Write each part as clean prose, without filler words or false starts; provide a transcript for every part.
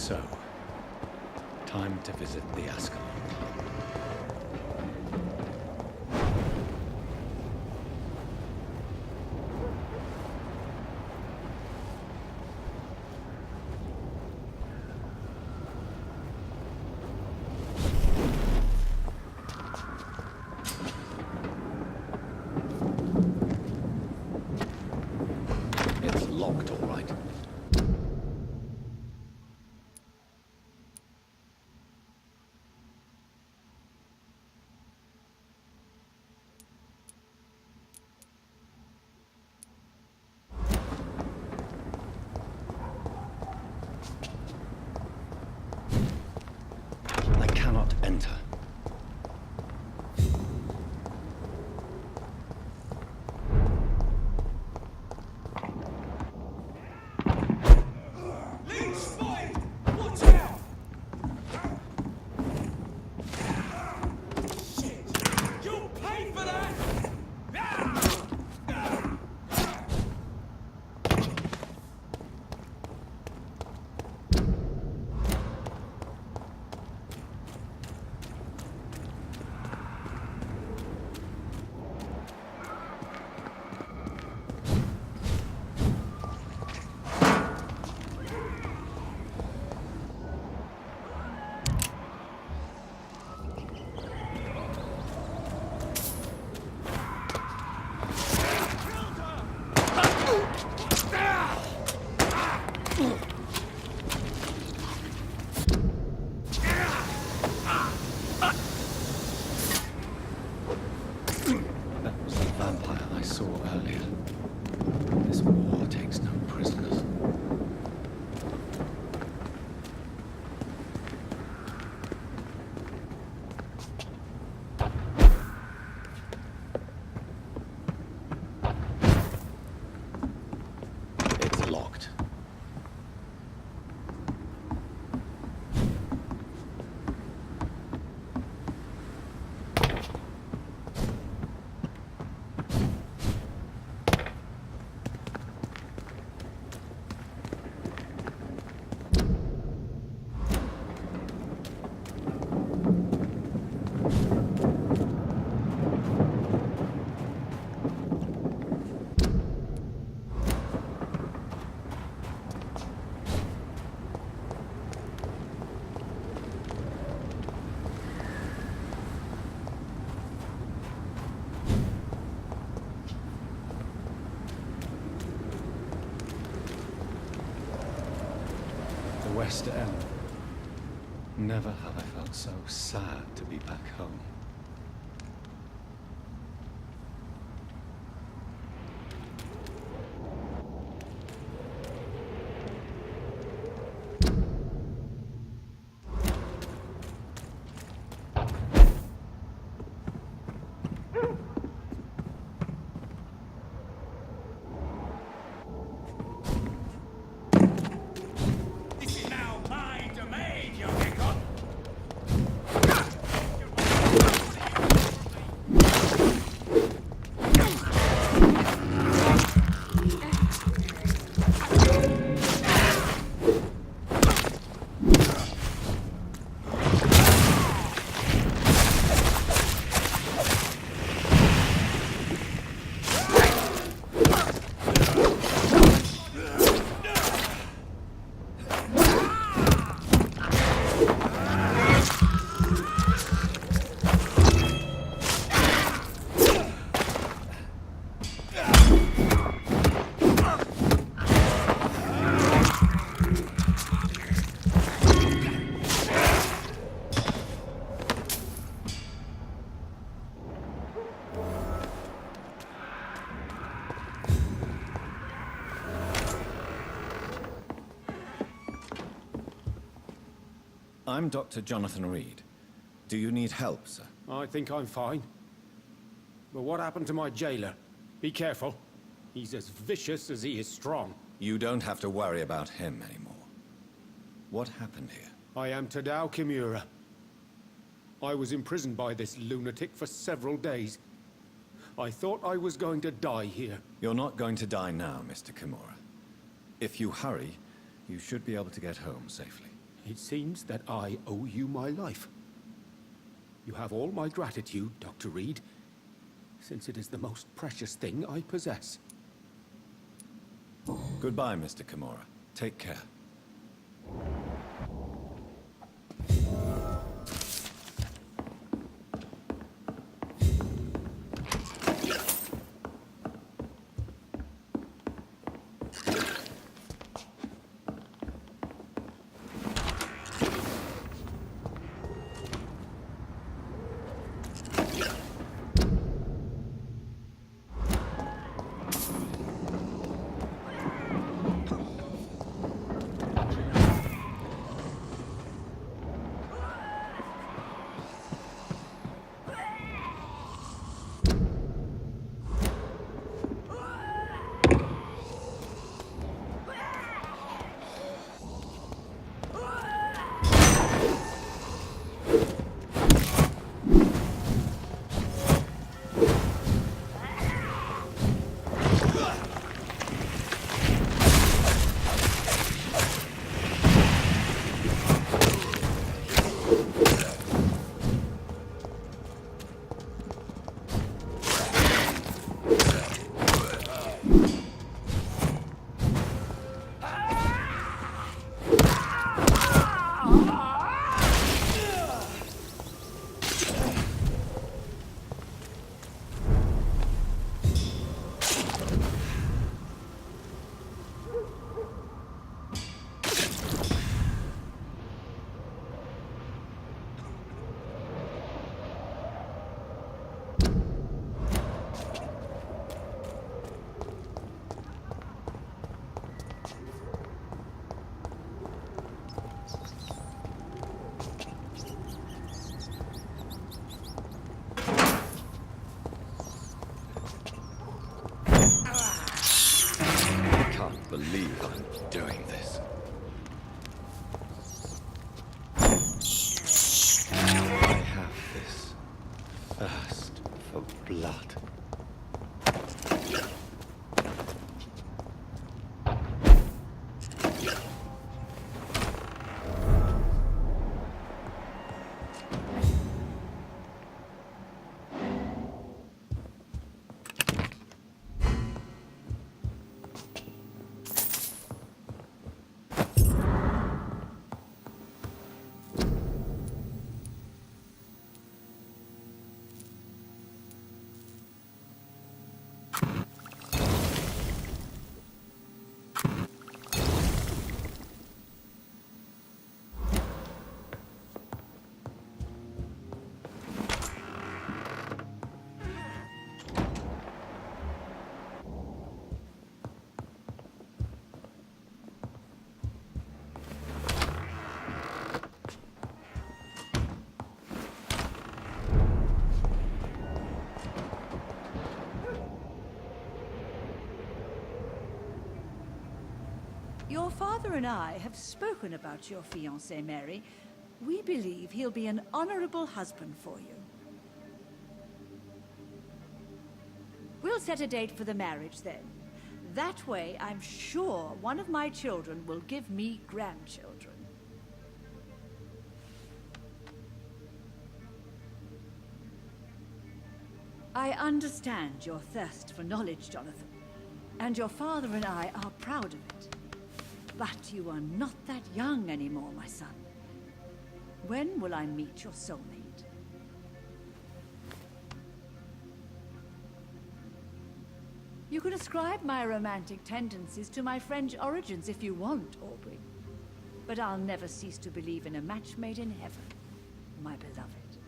So, time to visit the Askalon. It's locked, all right. I cannot enter. That was the vampire I saw earlier. This war takes no prisoners. It's locked. West End. Never have I felt so sad to be back home. I'm Dr. Jonathan Reed. Do you need help, sir? I think I'm fine. But what happened to my jailer? Be careful. He's as vicious as he is strong. You don't have to worry about him anymore. What happened here? I am Tadao Kimura. I was imprisoned by this lunatic for several days. I thought I was going to die here. You're not going to die now, Mr. Kimura. If you hurry, you should be able to get home safely. It seems that I owe you my life. You have all my gratitude, Dr. Reed, since it is the most precious thing I possess. Goodbye, Mr. Kimura. Take care. Believe I'm doing this. I have this thirst for blood. Your father and I have spoken about your fiancé, Mary. We believe he'll be an honorable husband for you. We'll set a date for the marriage then. That way, I'm sure one of my children will give me grandchildren. I understand your thirst for knowledge, Jonathan, and your father and I are proud of it. But you are not that young anymore, my son. When will I meet your soulmate? You can ascribe my romantic tendencies to my French origins if you want, Aubrey. But I'll never cease to believe in a match made in heaven, my beloved.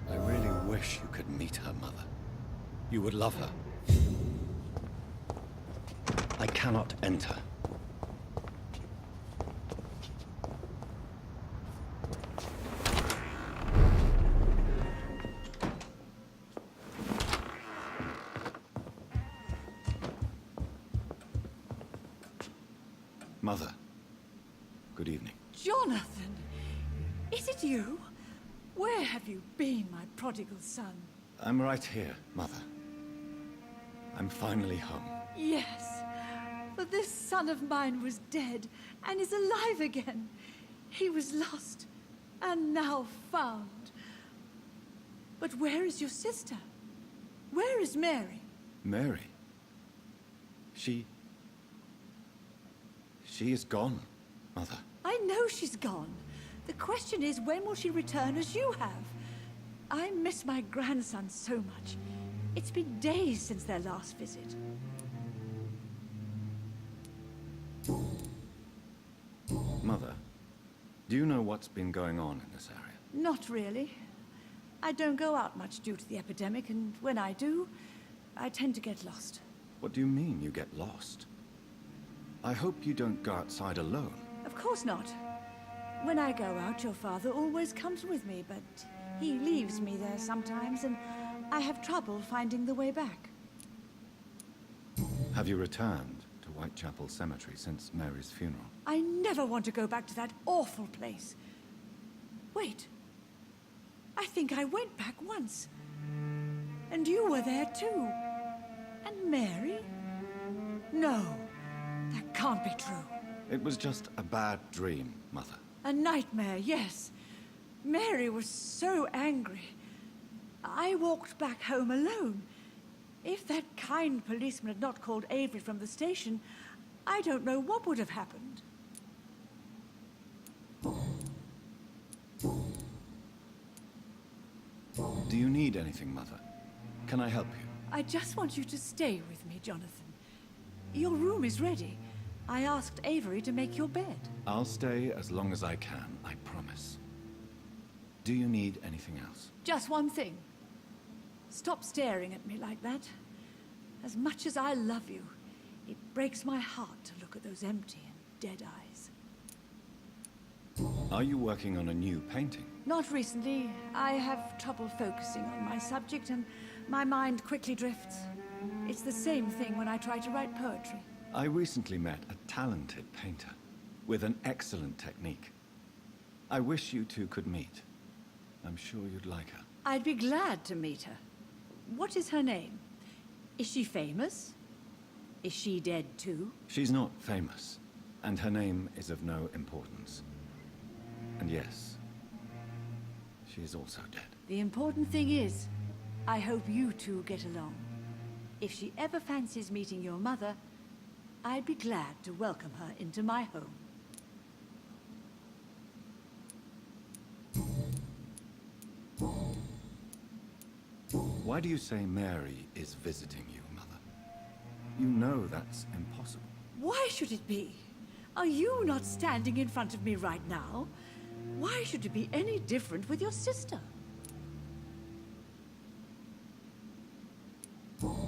I really wish you could meet her, Mother. You would love her. I cannot enter. Mother, good evening. Jonathan! Is it you? Where have you been, my prodigal son? I'm right here, Mother. I'm finally home. Yes, but this son of mine was dead and is alive again. He was lost and now found. But where is your sister? Where is Mary? Mary? She is gone, Mother. I know she's gone. The question is, when will she return as you have? I miss my grandson so much. It's been days since their last visit. Mother, do you know what's been going on in this area? Not really. I don't go out much due to the epidemic, and when I do, I tend to get lost. What do you mean you get lost? I hope you don't go outside alone. Of course not. When I go out, your father always comes with me, but he leaves me there sometimes, and I have trouble finding the way back. Have you returned to Whitechapel Cemetery since Mary's funeral? I never want to go back to that awful place. Wait. I think I went back once. And you were there too. And Mary? No, that can't be true. It was just a bad dream, Mother. A nightmare, yes. Mary was so angry. I walked back home alone. If that kind policeman had not called Avery from the station, I don't know what would have happened. Do you need anything, Mother? Can I help you? I just want you to stay with me, Jonathan. Your room is ready. I asked Avery to make your bed. I'll stay as long as I can, I promise. Do you need anything else? Just one thing. Stop staring at me like that. As much as I love you, it breaks my heart to look at those empty and dead eyes. Are you working on a new painting? Not recently. I have trouble focusing on my subject, and my mind quickly drifts. It's the same thing when I try to write poetry. I recently met a talented painter with an excellent technique. I wish you two could meet. I'm sure you'd like her. I'd be glad to meet her. What is her name? Is she famous? Is she dead too? She's not famous, and her name is of no importance. And yes, she is also dead. The important thing is, I hope you two get along. If she ever fancies meeting your mother, I'd be glad to welcome her into my home. Why do you say Mary is visiting you, Mother? You know that's impossible. Why should it be? Are you not standing in front of me right now? Why should it be any different with your sister?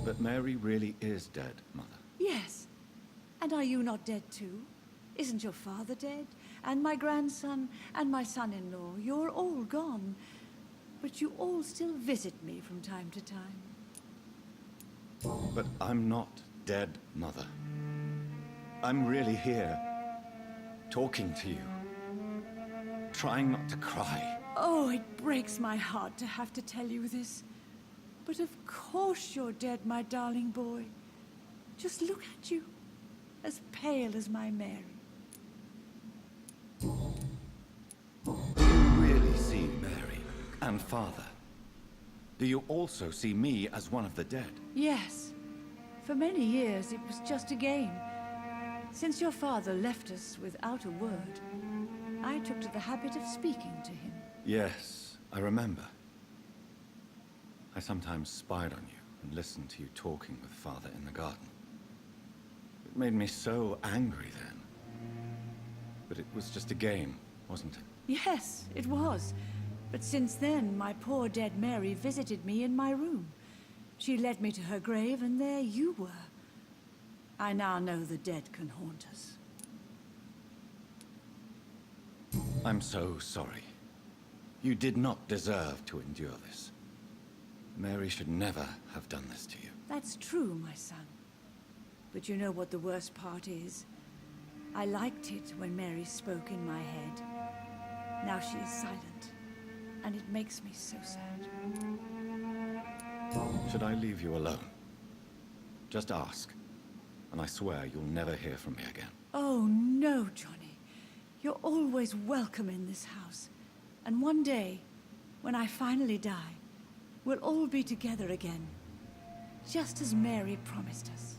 But Mary really is dead, Mother. Yes. And are you not dead too? Isn't your father dead? And my grandson, and my son-in-law, you're all gone. But you all still visit me from time to time. But I'm not dead, Mother. I'm really here, talking to you, trying not to cry. Oh, it breaks my heart to have to tell you this. But of course you're dead, my darling boy. Just look at you, as pale as my Mary. Do you really see Mary and Father? Do you also see me as one of the dead? Yes. For many years, it was just a game. Since your father left us without a word, I took to the habit of speaking to him. Yes, I remember. I sometimes spied on you and listened to you talking with Father in the garden. It made me so angry then. But it was just a game, wasn't it? Yes, it was. But since then, my poor dead Mary visited me in my room. She led me to her grave, and there you were. I now know the dead can haunt us. I'm so sorry. You did not deserve to endure this. Mary should never have done this to you. That's true, my son. But you know what the worst part is? I liked it when Mary spoke in my head. Now she is silent, and it makes me so sad. Should I leave you alone? Just ask, and I swear you'll never hear from me again. Oh, no, Johnny. You're always welcome in this house. And one day, when I finally die, we'll all be together again. Just as Mary promised us.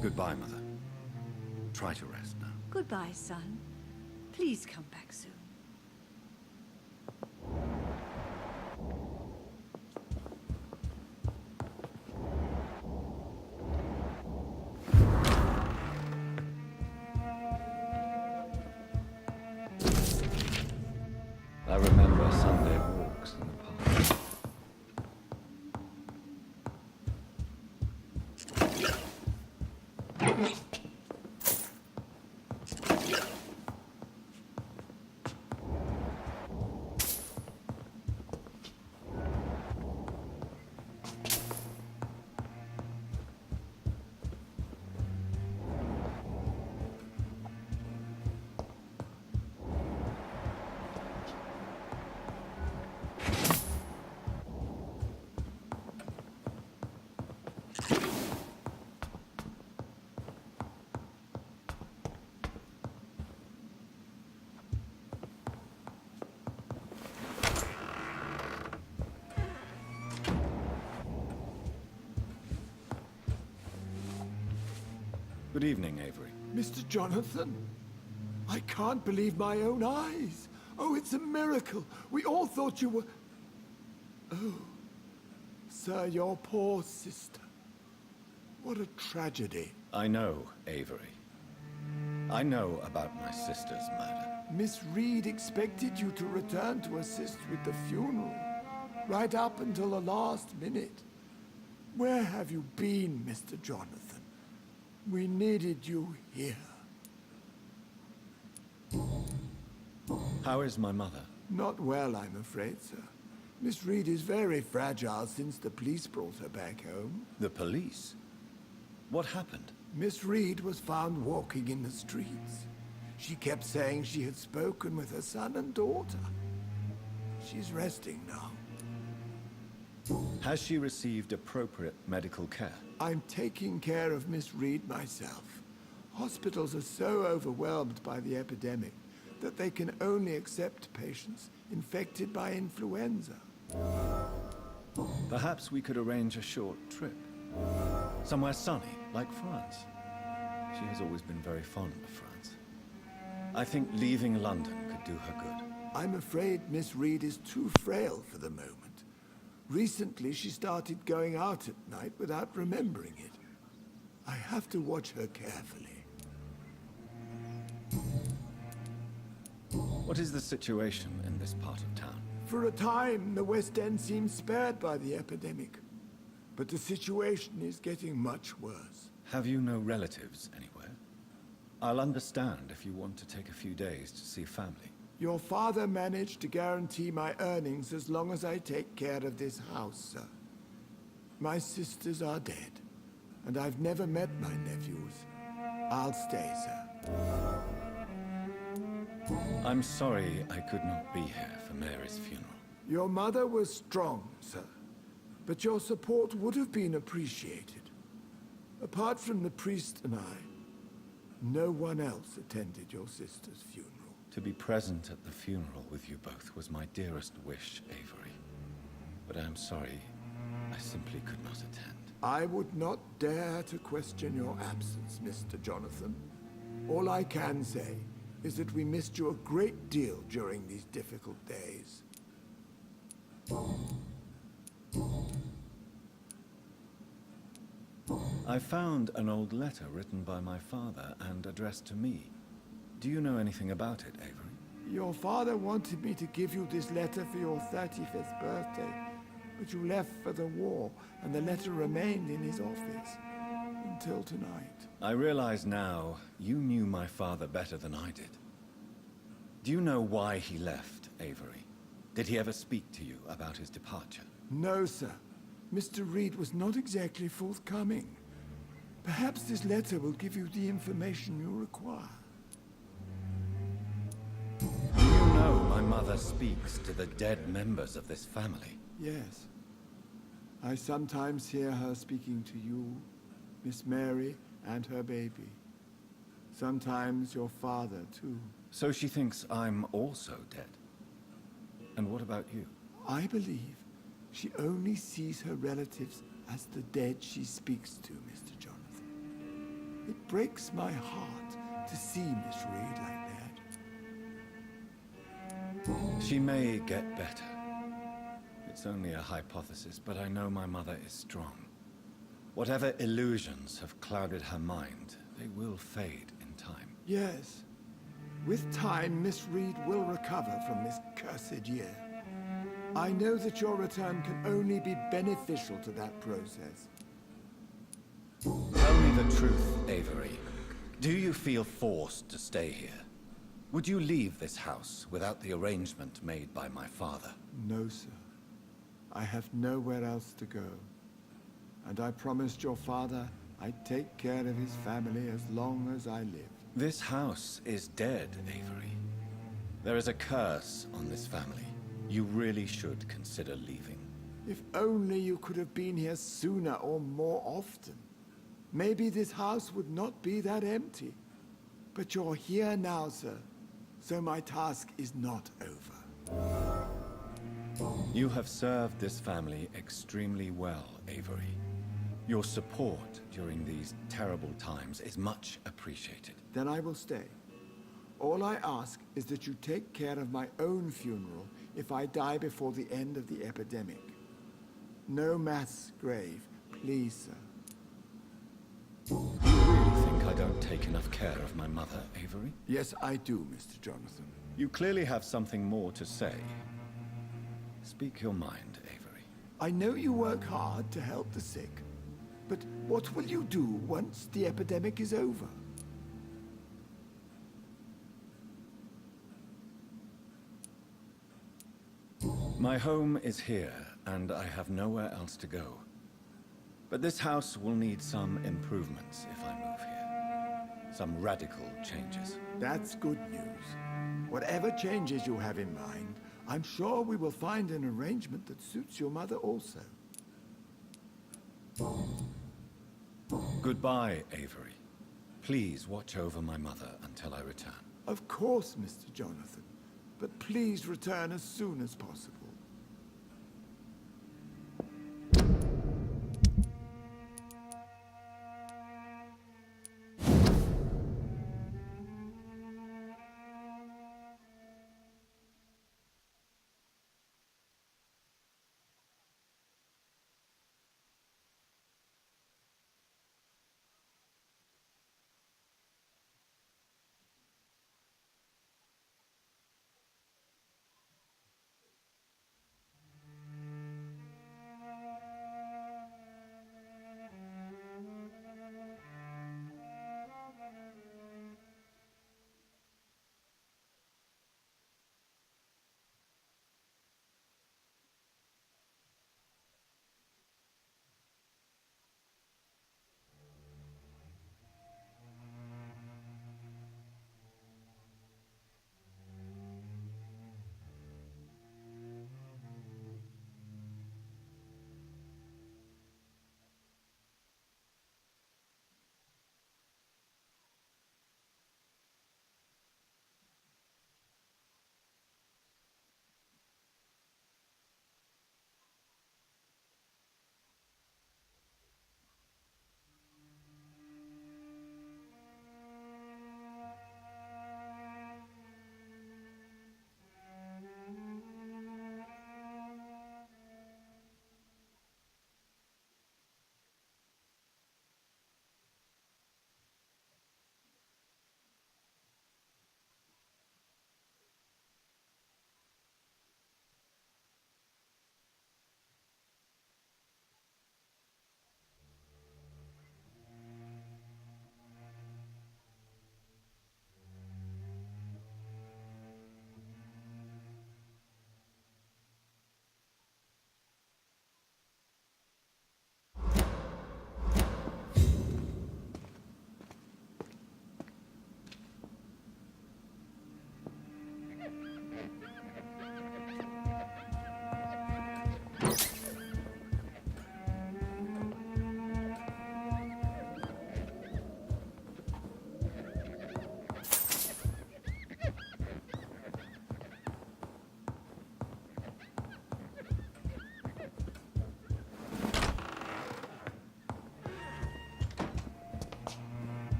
Goodbye, Mother. Try to rest now. Goodbye, son. Please come back soon. I remember Sunday walks in the park. Good evening, Avery. Mr. Jonathan, I can't believe my own eyes. Oh, it's a miracle. We all thought you were... Oh, sir, your poor sister. What a tragedy. I know, Avery. I know about my sister's murder. Miss Reed expected you to return to assist with the funeral, right up until the last minute. Where have you been, Mr. Jonathan? We needed you here. How is my mother? Not well, I'm afraid, sir. Miss Reed is very fragile since the police brought her back home. The police? What happened? Miss Reed was found walking in the streets. She kept saying she had spoken with her son and daughter. She's resting now. Has she received appropriate medical care? I'm taking care of Miss Reed myself. Hospitals are so overwhelmed by the epidemic that they can only accept patients infected by influenza. Perhaps we could arrange a short trip. Somewhere sunny, like France. She has always been very fond of France. I think leaving London could do her good. I'm afraid Miss Reed is too frail for the moment. Recently, she started going out at night without remembering it. I have to watch her carefully. What is the situation in this part of town? For a time, the West End seemed spared by the epidemic. But the situation is getting much worse. Have you no relatives anywhere? I'll understand if you want to take a few days to see family. Your father managed to guarantee my earnings as long as I take care of this house, sir. My sisters are dead, and I've never met my nephews. I'll stay, sir. I'm sorry I could not be here for Mary's funeral. Your mother was strong, sir, but your support would have been appreciated. Apart from the priest and I, no one else attended your sister's funeral. To be present at the funeral with you both was my dearest wish, Avery. But I am sorry, I simply could not attend. I would not dare to question your absence, Mr. Jonathan. All I can say is that we missed you a great deal during these difficult days. I found an old letter written by my father and addressed to me. Do you know anything about it, Avery? Your father wanted me to give you this letter for your 35th birthday, but you left for the war, and the letter remained in his office until tonight. I realize now you knew my father better than I did. Do you know why he left, Avery? Did he ever speak to you about his departure? No, sir. Mr. Reed was not exactly forthcoming. Perhaps this letter will give you the information you require. Do you know my mother speaks to the dead members of this family? Yes. I sometimes hear her speaking to you, Miss Mary, and her baby. Sometimes your father, too. So she thinks I'm also dead. And what about you? I believe she only sees her relatives as the dead she speaks to, Mr. Jonathan. It breaks my heart to see Miss Reed like that. She may get better. It's only a hypothesis, but I know my mother is strong. Whatever illusions have clouded her mind, they will fade in time. Yes. With time, Miss Reed will recover from this cursed year. I know that your return can only be beneficial to that process. Tell me the truth, Avery. Do you feel forced to stay here? Would you leave this house without the arrangement made by my father? No, sir. I have nowhere else to go. And I promised your father I'd take care of his family as long as I live. This house is dead, Avery. There is a curse on this family. You really should consider leaving. If only you could have been here sooner or more often. Maybe this house would not be that empty. But you're here now, sir. So my task is not over. You have served this family extremely well, Avery. Your support during these terrible times is much appreciated. Then I will stay. All I ask is that you take care of my own funeral if I die before the end of the epidemic. No mass grave, please, sir. You really think I don't take enough care of my mother, Avery? Yes, I do, Mr. Jonathan. You clearly have something more to say. Speak your mind, Avery. I know you work hard to help the sick, but what will you do once the epidemic is over? My home is here, and I have nowhere else to go. But this house will need some improvements if I move here. Some radical changes. That's good news. Whatever changes you have in mind, I'm sure we will find an arrangement that suits your mother also. Goodbye, Avery. Please watch over my mother until I return. Of course, Mr. Jonathan. But please return as soon as possible.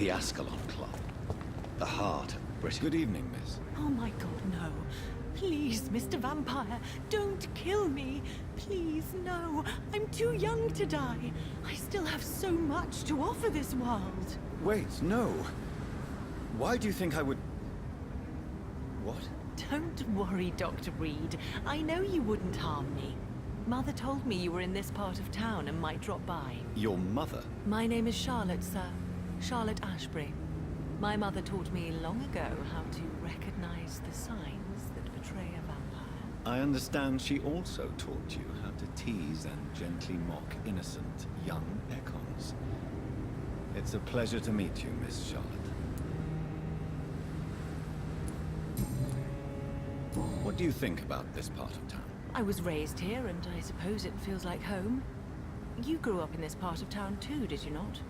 the Askalon Club. The heart of Britain. Good evening, miss. Oh my god, no. Please, Mr. Vampire, don't kill me. Please, no. I'm too young to die. I still have so much to offer this world. Wait, no. Why do you think I would... What? Don't worry, Dr. Reed. I know you wouldn't harm me. Mother told me you were in this part of town and might drop by. Your mother? My name is Charlotte, sir. Charlotte Ashbury. My mother taught me long ago how to recognize the signs that betray a vampire. I understand she also taught you how to tease and gently mock innocent young Ekons. It's a pleasure to meet you, Miss Charlotte. What do you think about this part of town? I was raised here, and I suppose it feels like home. You grew up in this part of town too, did you not?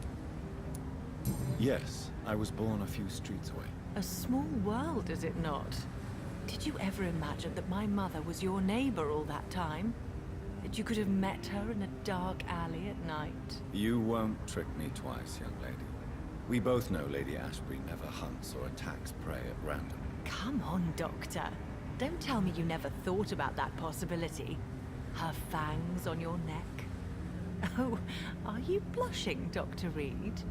Yes, I was born a few streets away. A small world, is it not? Did you ever imagine that my mother was your neighbor all that time? That you could have met her in a dark alley at night? You won't trick me twice, young lady. We both know Lady Ashbury never hunts or attacks prey at random. Come on, Doctor. Don't tell me you never thought about that possibility. Her fangs on your neck. Oh, are you blushing, Dr. Reed?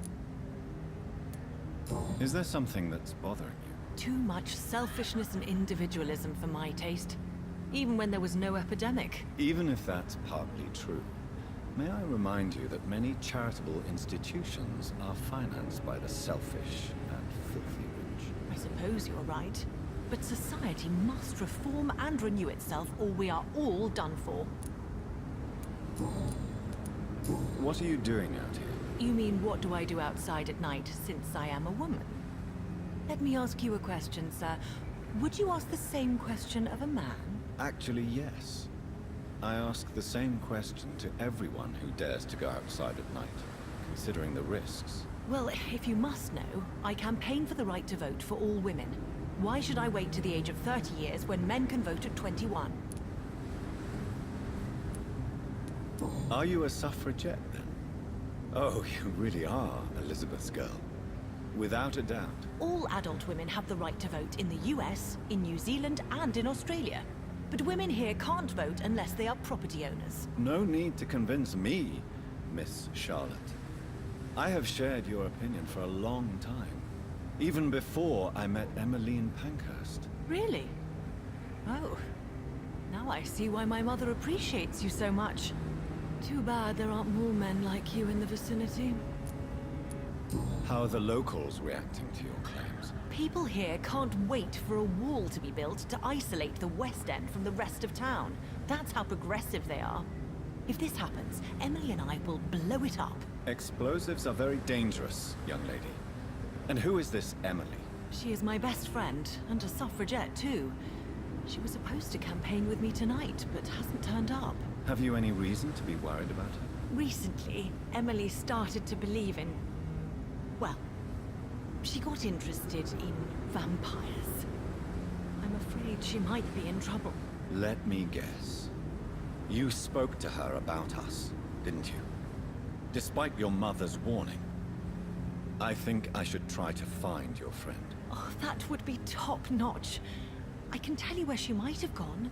Is there something that's bothering you? Too much selfishness and individualism for my taste. Even when there was no epidemic. Even if that's partly true, may I remind you that many charitable institutions are financed by the selfish and filthy rich. I suppose you're right. But society must reform and renew itself, or we are all done for. What are you doing out here? You mean, what do I do outside at night, since I am a woman? Let me ask you a question, sir. Would you ask the same question of a man? Actually, yes. I ask the same question to everyone who dares to go outside at night, considering the risks. Well, if you must know, I campaign for the right to vote for all women. Why should I wait to the age of 30 years when men can vote at 21? Are you a suffragette, then? Oh, you really are Elizabeth's girl. Without a doubt. All adult women have the right to vote in the US, in New Zealand, and in Australia. But women here can't vote unless they are property owners. No need to convince me, Miss Charlotte. I have shared your opinion for a long time. Even before I met Emmeline Pankhurst. Really? Oh. Now I see why my mother appreciates you so much. Too bad there aren't more men like you in the vicinity. How are the locals reacting to your claims? People here can't wait for a wall to be built to isolate the West End from the rest of town. That's how progressive they are. If this happens, Emily and I will blow it up. Explosives are very dangerous, young lady. And who is this Emily? She is my best friend, and a suffragette too. She was supposed to campaign with me tonight, but hasn't turned up. Have you any reason to be worried about her? Recently, Emily started to believe in... well, she got interested in vampires. I'm afraid she might be in trouble. Let me guess. You spoke to her about us, didn't you? Despite your mother's warning. I think I should try to find your friend. Oh, that would be top-notch. I can tell you where she might have gone.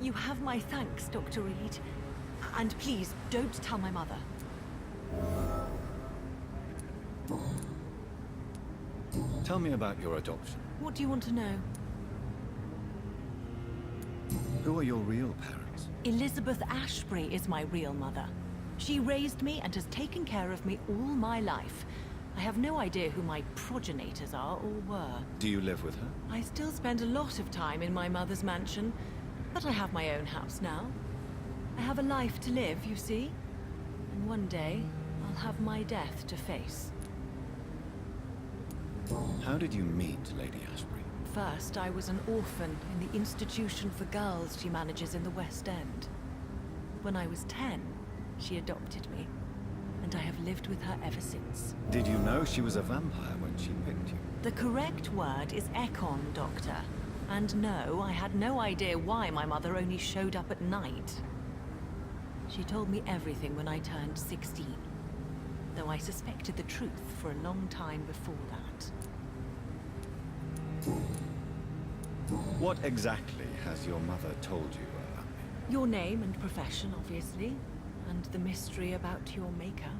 You have my thanks, Dr. Reed. And please, don't tell my mother. Tell me about your adoption. What do you want to know? Who are your real parents? Elizabeth Ashbury is my real mother. She raised me and has taken care of me all my life. I have no idea who my progenitors are or were. Do you live with her? I still spend a lot of time in my mother's mansion, but I have my own house now. I have a life to live, you see. And one day, I'll have my death to face. How did you meet Lady Ashbury? First, I was an orphan in the institution for girls she manages in the West End. When I was 10, she adopted me, and I have lived with her ever since. Did you know she was a vampire when she picked you? The correct word is Ekon, Doctor. And no, I had no idea why my mother only showed up at night. She told me everything when I turned 16. though I suspected the truth for a long time before that. What exactly has your mother told you about me? Your name and profession, obviously, and the mystery about your maker.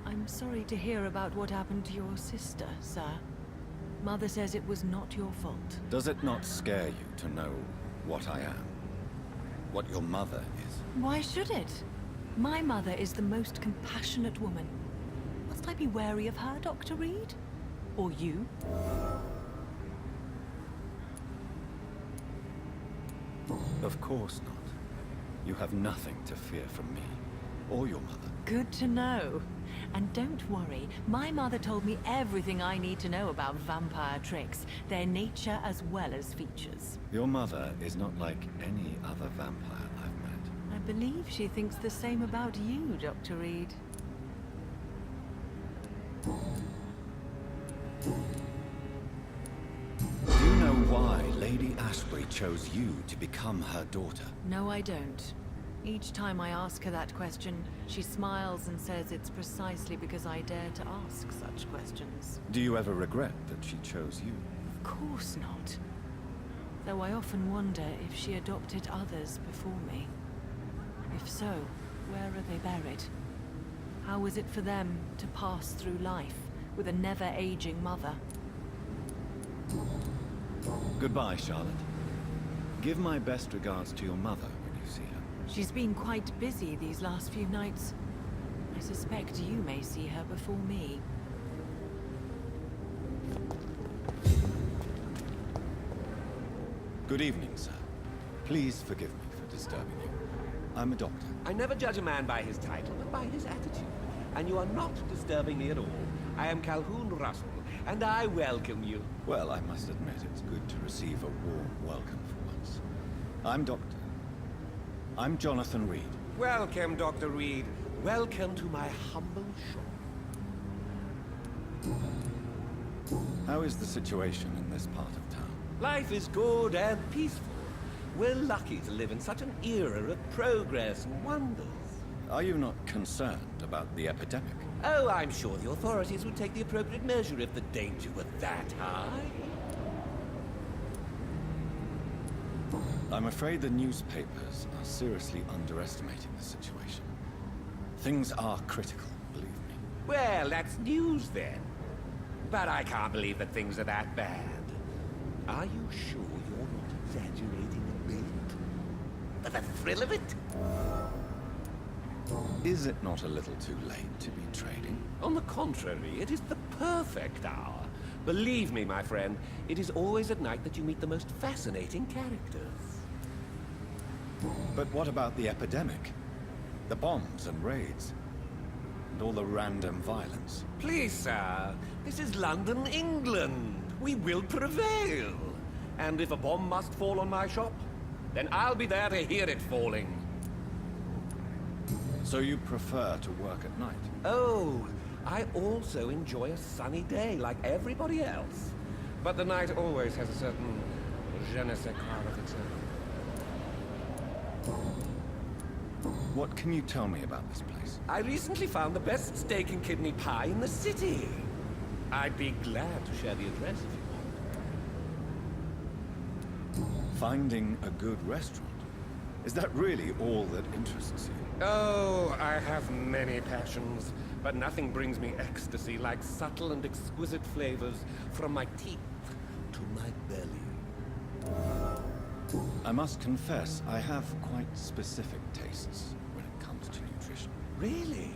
I'm sorry to hear about what happened to your sister, sir. Mother says it was not your fault. Does it not scare you to know what I am? What your mother is? Why should it? My mother is the most compassionate woman. Must I be wary of her, Dr. Reed? Or you? Of course not. You have nothing to fear from me, or your mother. Good to know. And don't worry, my mother told me everything I need to know about vampire tricks, their nature as well as features. Your mother is not like any other vampire I've met. I believe she thinks the same about you, Dr. Reed. Do you know why Lady Ashbury chose you to become her daughter? No, I don't. Each time I ask her that question, she smiles and says it's precisely because I dare to ask such questions. Do you ever regret that she chose you? Of course not. Though I often wonder if she adopted others before me. If so, where are they buried? How was it for them to pass through life with a never-aging mother? Goodbye, Charlotte. Give my best regards to your mother when you see her. She's been quite busy these last few nights. I suspect you may see her before me. Good evening, sir. Please forgive me for disturbing you. I'm a doctor. I never judge a man by his title, but by his attitude. And you are not disturbing me at all. I am Calhoun Russell, and I welcome you. Well, I must admit it's good to receive a warm welcome for once. I'm Jonathan Reed. Welcome, Dr. Reed. Welcome to my humble shop. How is the situation in this part of town? Life is good and peaceful. We're lucky to live in such an era of progress and wonders. Are you not concerned about the epidemic? Oh, I'm sure the authorities would take the appropriate measure if the danger were that high. I'm afraid the newspapers are seriously underestimating the situation. Things are critical, believe me. Well, that's news then. But I can't believe that things are that bad. Are you sure you're not exaggerating a bit? For the thrill of it? Is it not a little too late to be trading? On the contrary, it is the perfect hour. Believe me, my friend, it is always at night that you meet the most fascinating characters. But what about the epidemic? The bombs and raids? And all the random violence? Please, sir, this is London, England. We will prevail. And if a bomb must fall on my shop, then I'll be there to hear it falling. So you prefer to work at night? Oh, I also enjoy a sunny day like everybody else. But the night always has a certain je ne sais quoi of its own. What can you tell me about this place? I recently found the best steak and kidney pie in the city. I'd be glad to share the address if you want. Finding a good restaurant? Is that really all that interests you? Oh, I have many passions, but nothing brings me ecstasy like subtle and exquisite flavors from my teeth to my belly. I must confess, I have quite specific tastes when it comes to nutrition. Really?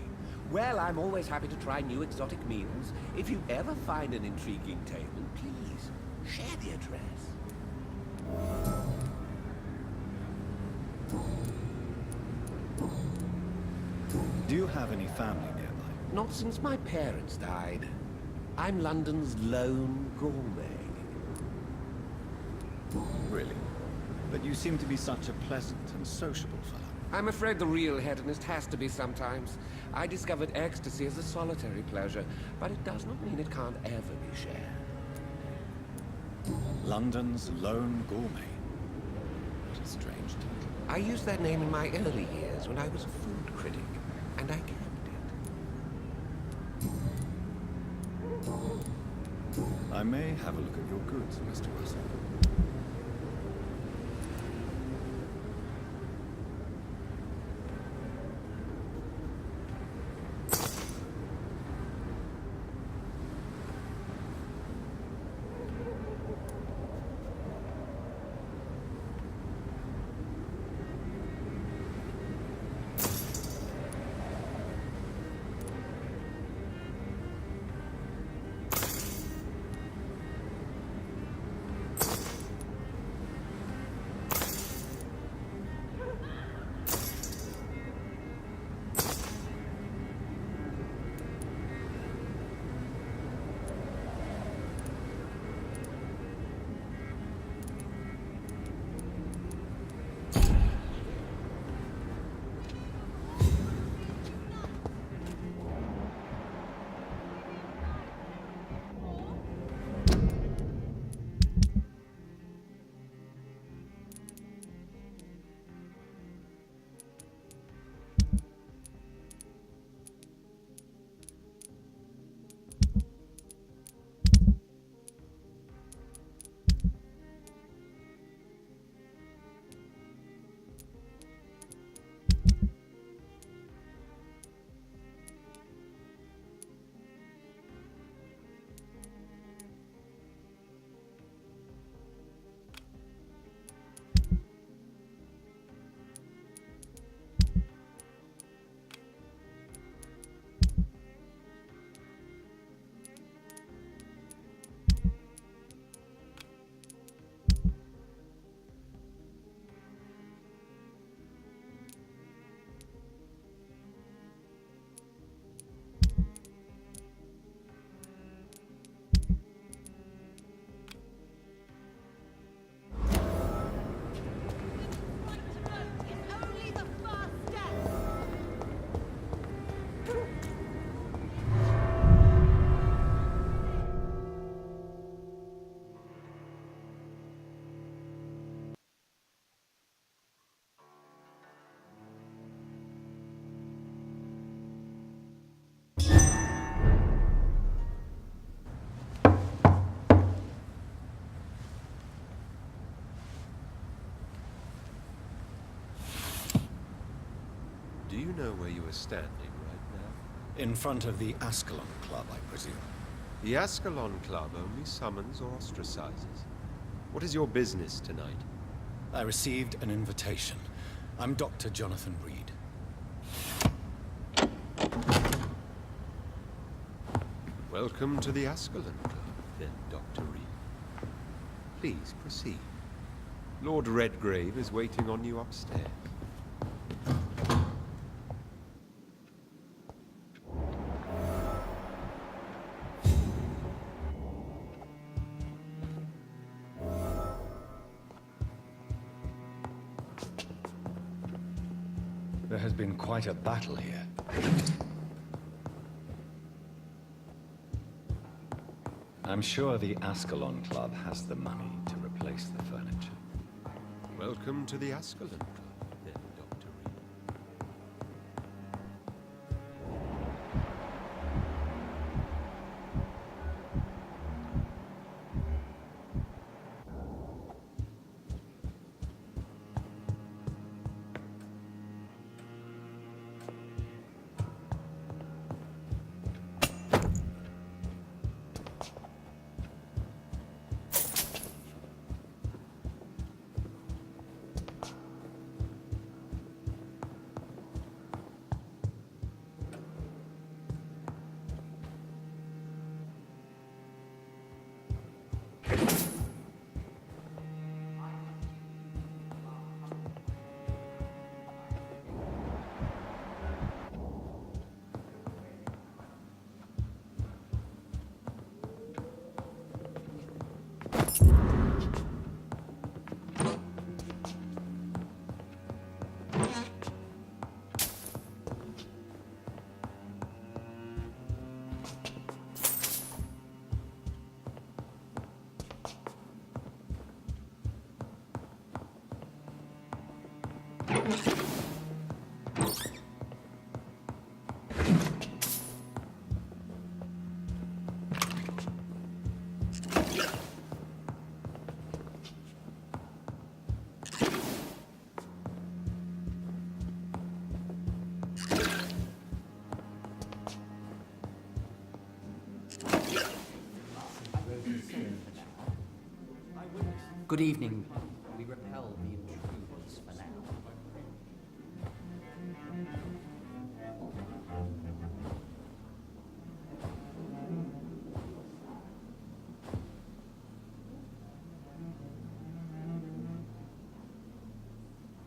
Well, I'm always happy to try new exotic meals. If you ever find an intriguing table, please share the address. Do you have any family nearby? Not since my parents died. I'm London's lone gourmet. Really? But you seem to be such a pleasant and sociable fellow. I'm afraid the real hedonist has to be sometimes. I discovered ecstasy as a solitary pleasure, but it does not mean it can't ever be shared. London's lone gourmet. What a strange title. I used that name in my early years when I was a food critic, and I kept it. may have a look at your goods, Mr. Russell. Do you know where you are standing right now? In front of the Askalon Club, I presume. The Askalon Club only summons or ostracizes. What is your business tonight? I received an invitation. I'm Dr. Jonathan Reed. Welcome to the Askalon Club, then, Dr. Reed. Please proceed. Lord Redgrave is waiting on you upstairs. There has been quite a battle here. I'm sure the Askalon Club has the money to replace the furniture. Welcome to the Askalon Club, then, Dr. Reed. Good evening. We repel the intruders for now.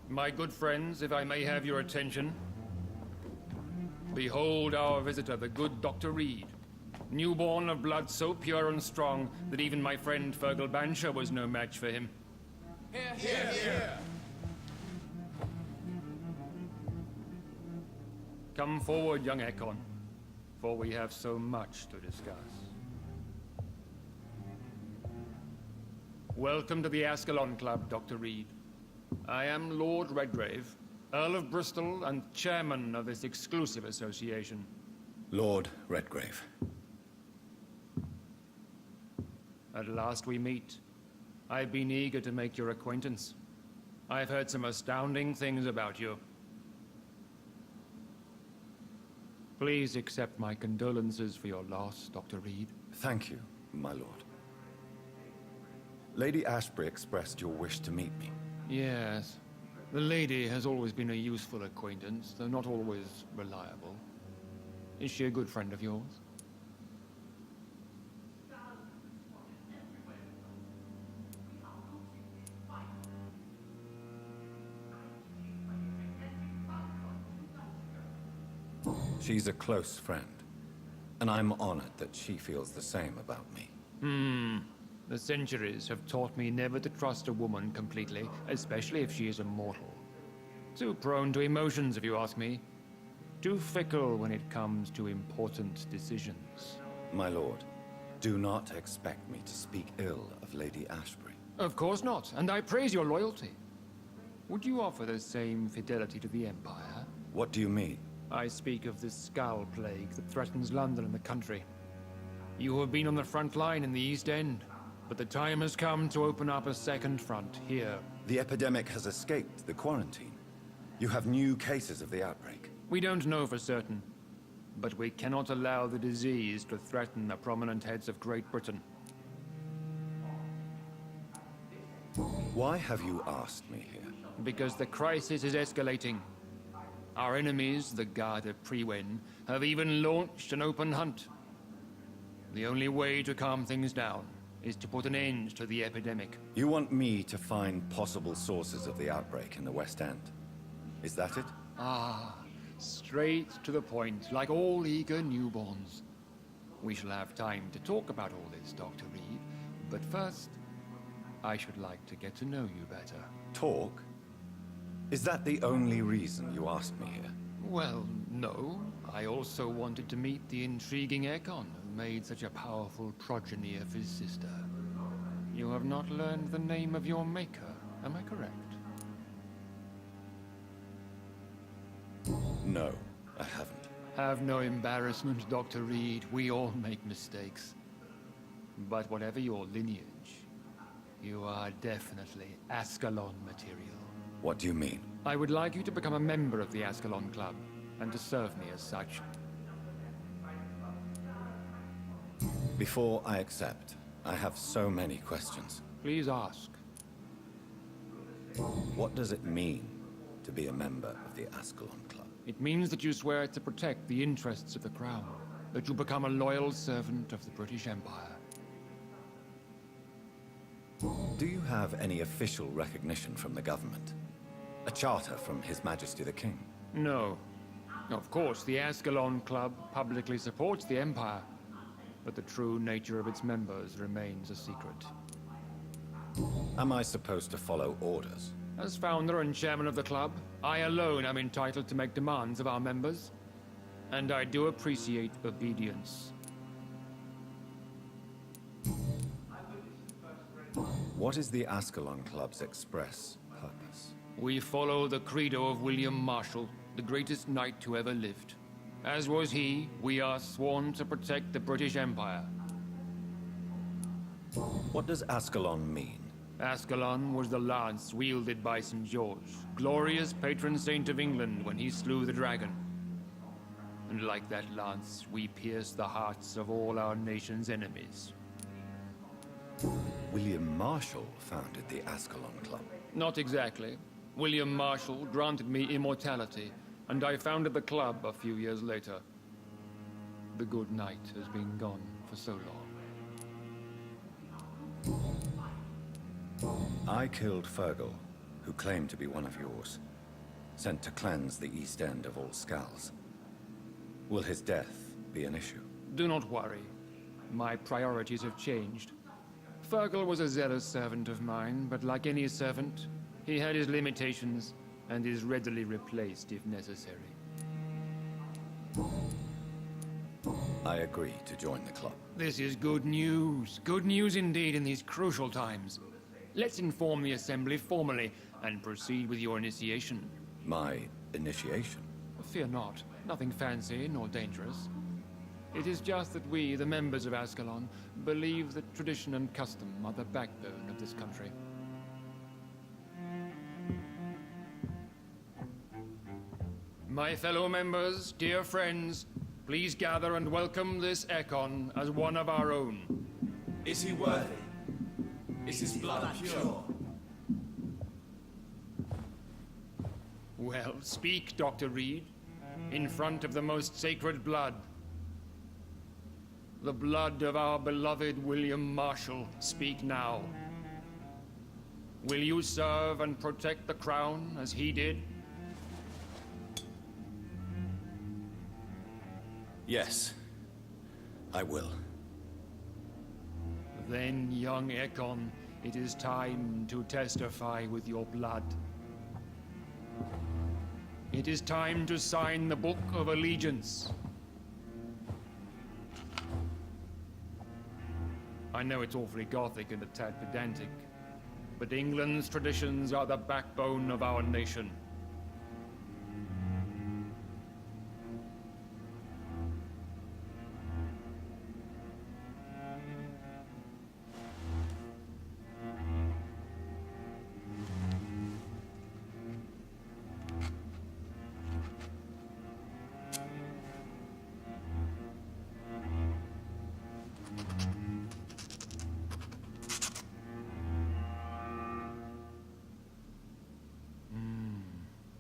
My good friends, if I may have your attention. Behold our visitor, the good Dr. Reed. Newborn of blood so pure and strong that even my friend Fergal Bansher was no match for him. Hear. Come forward, young Ekon, for we have so much to discuss. Welcome to the Askalon Club, Dr. Reed. I am Lord Redgrave, Earl of Bristol and chairman of this exclusive association. Lord Redgrave. At last we meet. I've been eager to make your acquaintance. I've heard some astounding things about you. Please accept my condolences for your loss, Dr. Reed. Thank you, my lord. Lady Ashbury expressed your wish to meet me. Yes. The lady has always been a useful acquaintance, though not always reliable. Is she a good friend of yours? She's a close friend, and I'm honored that she feels the same about me. The centuries have taught me never to trust a woman completely, especially if she is immortal. Too prone to emotions, if you ask me. Too fickle when it comes to important decisions. My lord, do not expect me to speak ill of Lady Ashbury. Of course not, and I praise your loyalty. Would you offer the same fidelity to the Empire? What do you mean? I speak of the Skull Plague that threatens London and the country. You have been on the front line in the East End, but the time has come to open up a second front here. The epidemic has escaped the quarantine. You have new cases of the outbreak. We don't know for certain, but we cannot allow the disease to threaten the prominent heads of Great Britain. Why have you asked me here? Because the crisis is escalating. Our enemies, the Guard of Priwen, have even launched an open hunt. The only way to calm things down is to put an end to the epidemic. You want me to find possible sources of the outbreak in the West End? Is that it? Straight to the point, like all eager newborns. We shall have time to talk about all this, Dr. Reed, but first, I should like to get to know you better. Talk? Is that the only reason you asked me here? Well, no. I also wanted to meet the intriguing Ekon who made such a powerful progeny of his sister. You have not learned the name of your maker, am I correct? No, I haven't. Have no embarrassment, Dr. Reed. We all make mistakes. But whatever your lineage, you are definitely Askalon material. What do you mean? I would like you to become a member of the Askalon Club, and to serve me as such. Before I accept, I have so many questions. Please ask. What does it mean to be a member of the Askalon Club? It means that you swear to protect the interests of the Crown, that you become a loyal servant of the British Empire. Do you have any official recognition from the government? A charter from His Majesty the King? No. Of course, the Askalon Club publicly supports the Empire, but the true nature of its members remains a secret. Am I supposed to follow orders? As founder and chairman of the club, I alone am entitled to make demands of our members, and I do appreciate obedience. What is the Askalon Club's express purpose? We follow the credo of William Marshall, the greatest knight who ever lived. As was he, we are sworn to protect the British Empire. What does Askalon mean? Askalon was the lance wielded by St. George, glorious patron saint of England when he slew the dragon. And like that lance, we pierce the hearts of all our nation's enemies. William Marshall founded the Askalon Club. Not exactly. William Marshall granted me immortality, and I founded the club a few years later. The good knight has been gone for so long. I killed Fergal, who claimed to be one of yours, sent to cleanse the East End of all Skulls. Will his death be an issue? Do not worry. My priorities have changed. Fergal was a zealous servant of mine, but like any servant, he had his limitations and is readily replaced if necessary. I agree to join the club. This is good news. Good news indeed in these crucial times. Let's inform the Assembly formally and proceed with your initiation. My initiation? Fear not. Nothing fancy nor dangerous. It is just that we, the members of Askalon, believe that tradition and custom are the backbone of this country. My fellow members, dear friends, please gather and welcome this Ekon as one of our own. Is he worthy? Is his blood pure? Well, speak, Dr. Reed, in front of the most sacred blood. The blood of our beloved William Marshall, speak now. Will you serve and protect the crown as he did? Yes, I will. Then, young Ekon, it is time to testify with your blood. It is time to sign the Book of Allegiance. I know it's awfully Gothic and a tad pedantic, but England's traditions are the backbone of our nation.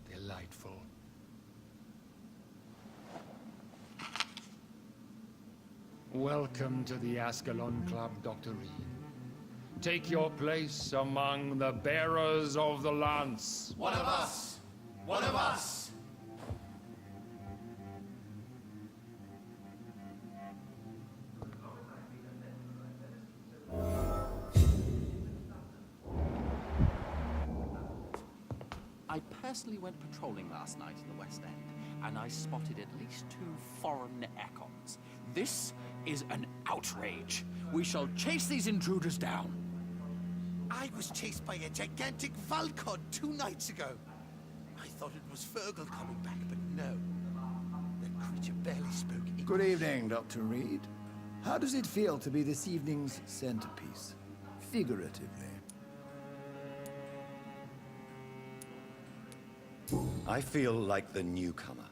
Delightful. Welcome to the Askalon Club, Dr. Reed. Take your place among the bearers of the lance. One of us! One of us! I personally went patrolling last night in the West End, and I spotted at least 2 foreign Ekons. This is an outrage. We shall chase these intruders down. I was chased by a gigantic Valcod 2 nights ago. I thought it was Fergal coming back, but no. That creature barely spoke English. Good evening, Dr. Reed. How does it feel to be this evening's centerpiece? Figuratively. I feel like the newcomer,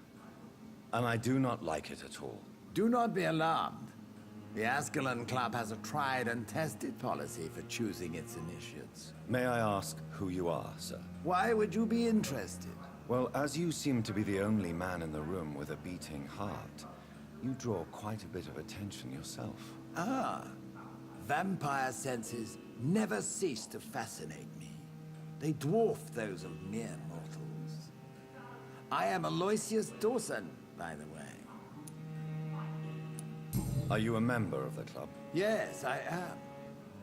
and I do not like it at all. Do not be alarmed. The Askalon Club has a tried and tested policy for choosing its initiates. May I ask who you are, sir? Why would you be interested? Well, as you seem to be the only man in the room with a beating heart, you draw quite a bit of attention yourself. Ah, vampire senses never cease to fascinate me. They dwarf those of mere mortals. I am Aloysius Dawson, by the way. Are you a member of the club? Yes, I am.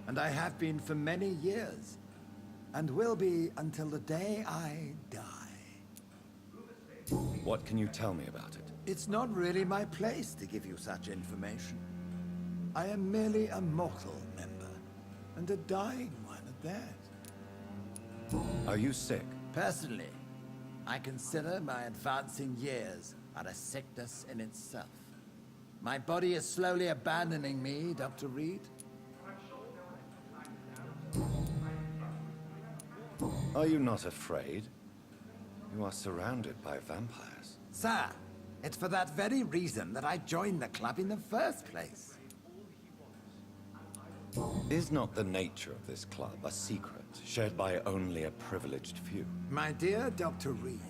And I have been for many years. And will be until the day I die. What can you tell me about it? It's not really my place to give you such information. I am merely a mortal member, and a dying one at that. Are you sick? Personally, I consider my advancing years are a sickness in itself. My body is slowly abandoning me, Dr. Reed. Are you not afraid? You are surrounded by vampires. Sir, it's for that very reason that I joined the club in the first place. Is not the nature of this club a secret, shared by only a privileged few? My dear Dr. Reed,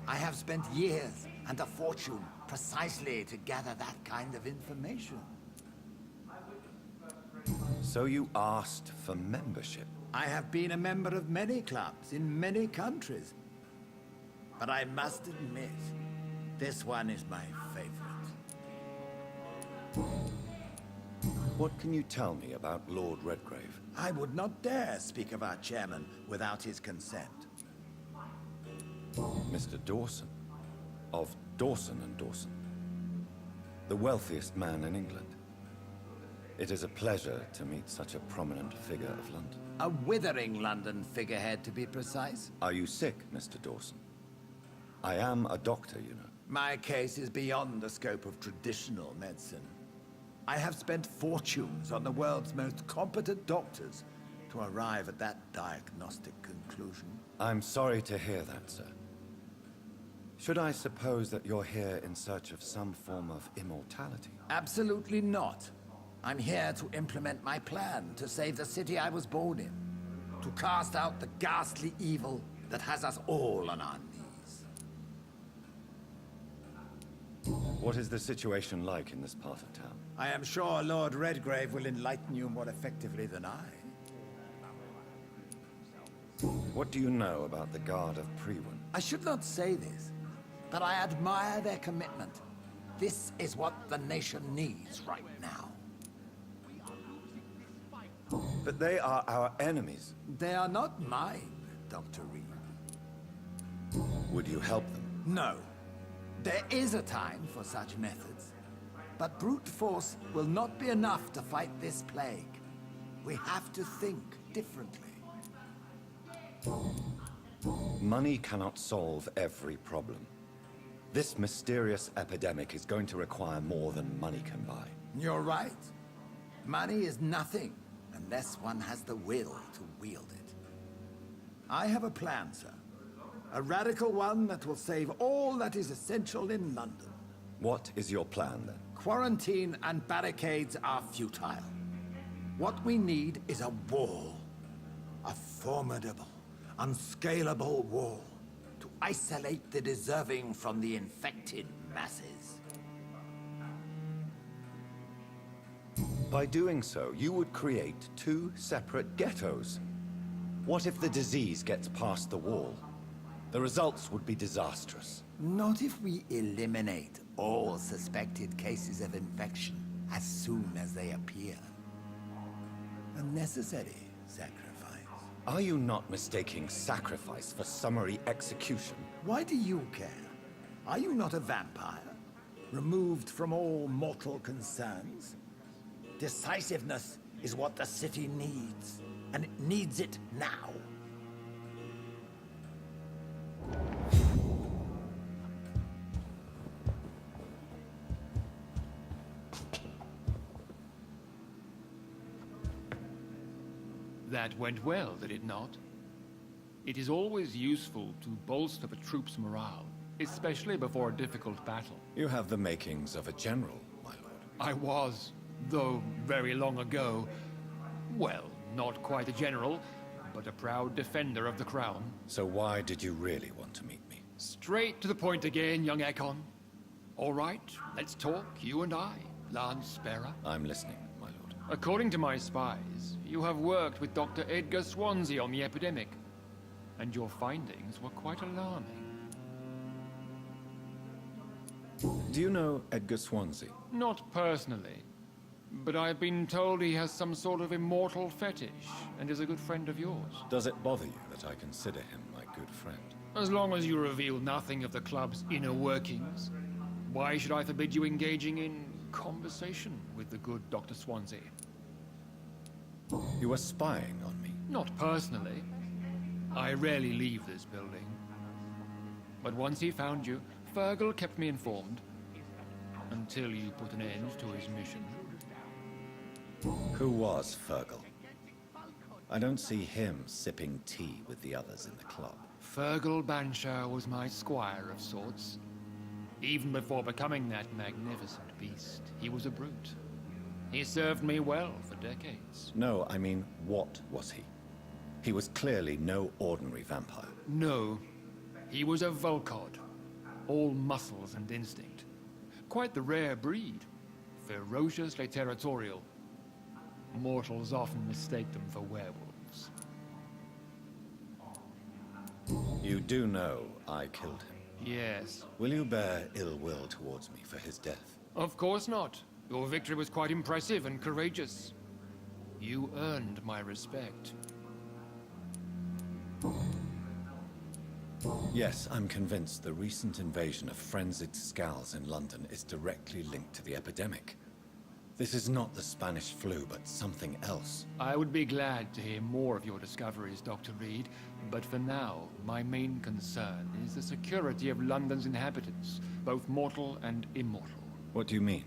I have spent years and a fortune precisely to gather that kind of information. So you asked for membership? I have been a member of many clubs in many countries. But I must admit, this one is my favorite. What can you tell me about Lord Redgrave? I would not dare speak of our chairman without his consent. Mr. Dawson, of Dawson and Dawson, the wealthiest man in England. It is a pleasure to meet such a prominent figure of London. A withering London figurehead, to be precise. Are you sick, Mr. Dawson? I am a doctor, you know. My case is beyond the scope of traditional medicine. I have spent fortunes on the world's most competent doctors to arrive at that diagnostic conclusion. I'm sorry to hear that, sir. Should I suppose that you're here in search of some form of immortality? Absolutely not. I'm here to implement my plan to save the city I was born in. To cast out the ghastly evil that has us all on our knees. What is the situation like in this part of town? I am sure Lord Redgrave will enlighten you more effectively than I. What do you know about the Guard of Prewin? I should not say this, but I admire their commitment. This is what the nation needs right now. But they are our enemies. They are not mine, Dr. Reed. Would you help them? No. There is a time for such methods. But brute force will not be enough to fight this plague. We have to think differently. Money cannot solve every problem. This mysterious epidemic is going to require more than money can buy. You're right. Money is nothing unless one has the will to wield it. I have a plan, sir. A radical one that will save all that is essential in London. What is your plan, then? Quarantine and barricades are futile. What we need is a wall. A formidable, unscalable wall to isolate the deserving from the infected masses. By doing so, you would create two separate ghettos. What if the disease gets past the wall? The results would be disastrous. Not if we eliminate all suspected cases of infection as soon as they appear. A necessary sacrifice. Are you not mistaking sacrifice for summary execution? Why do you care? Are you not a vampire? Removed from all mortal concerns? Decisiveness is what the city needs, and it needs it now. That went well, did it not? It is always useful to bolster the troops' morale, especially before a difficult battle. You have the makings of a general, my lord. I was, though very long ago, well, not quite a general, but a proud defender of the crown. So why did you really want to meet me? Straight to the point again, young Ekon. All right, let's talk, you and I, Lance Sparrow. I'm listening, my lord. According to my spies, you have worked with Dr. Edgar Swansea on the epidemic, and your findings were quite alarming. Do you know Edgar Swansea? Not personally, but I've been told he has some sort of immortal fetish and is a good friend of yours. Does it bother you that I consider him my good friend? As long as you reveal nothing of the club's inner workings, why should I forbid you engaging in conversation with the good Dr. Swansea? You were spying on me? Not personally. I rarely leave this building. But once he found you, Fergal kept me informed. Until you put an end to his mission. Who was Fergal? I don't see him sipping tea with the others in the club. Fergal Banshire was my squire of sorts. Even before becoming that magnificent beast, he was a brute. He served me well for decades. No, I mean, what was he? He was clearly no ordinary vampire. No, he was a Volcod. All muscles and instinct. Quite the rare breed. Ferociously territorial. Mortals often mistake them for werewolves. You do know I killed him. Yes. Will you bear ill will towards me for his death? Of course not. Your victory was quite impressive and courageous. You earned my respect. Yes, I'm convinced the recent invasion of frenzied Skulls in London is directly linked to the epidemic. This is not the Spanish flu, but something else. I would be glad to hear more of your discoveries, Dr. Reed, but for now, my main concern is the security of London's inhabitants, both mortal and immortal. What do you mean?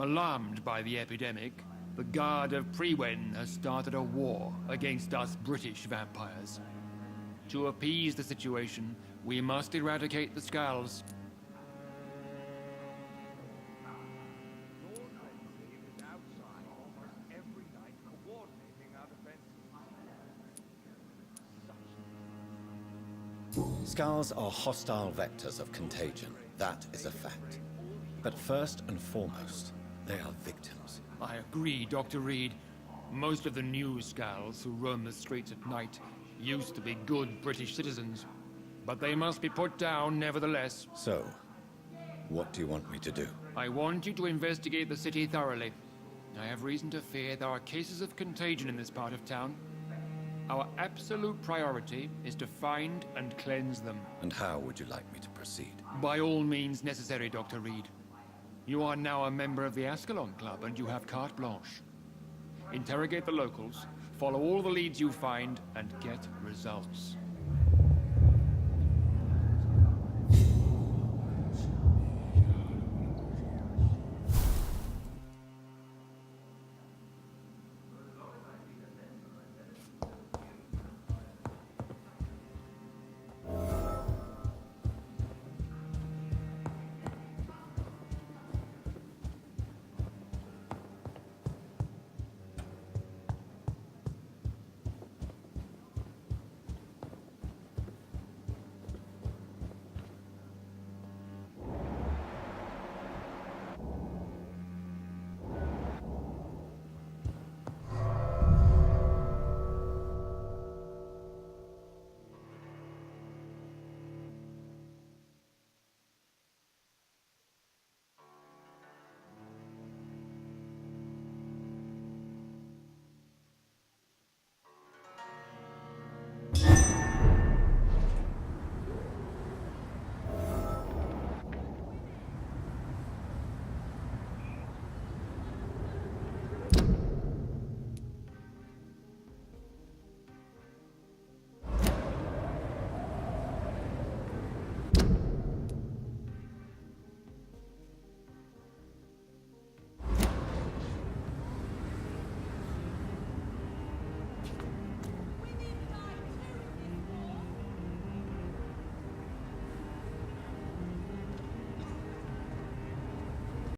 Alarmed by the epidemic, the Guard of Prewen has started a war against us British vampires. To appease the situation, we must eradicate the Skulls. Skulls are hostile vectors of contagion. That is a fact. But first and foremost, they are victims. I agree, Dr. Reed. Most of the new Skulls who roam the streets at night used to be good British citizens. But they must be put down nevertheless. So, what do you want me to do? I want you to investigate the city thoroughly. I have reason to fear there are cases of contagion in this part of town. Our absolute priority is to find and cleanse them. And how would you like me to proceed? By all means necessary, Dr. Reed. You are now a member of the Askalon Club, and you have carte blanche. Interrogate the locals, follow all the leads you find, and get results.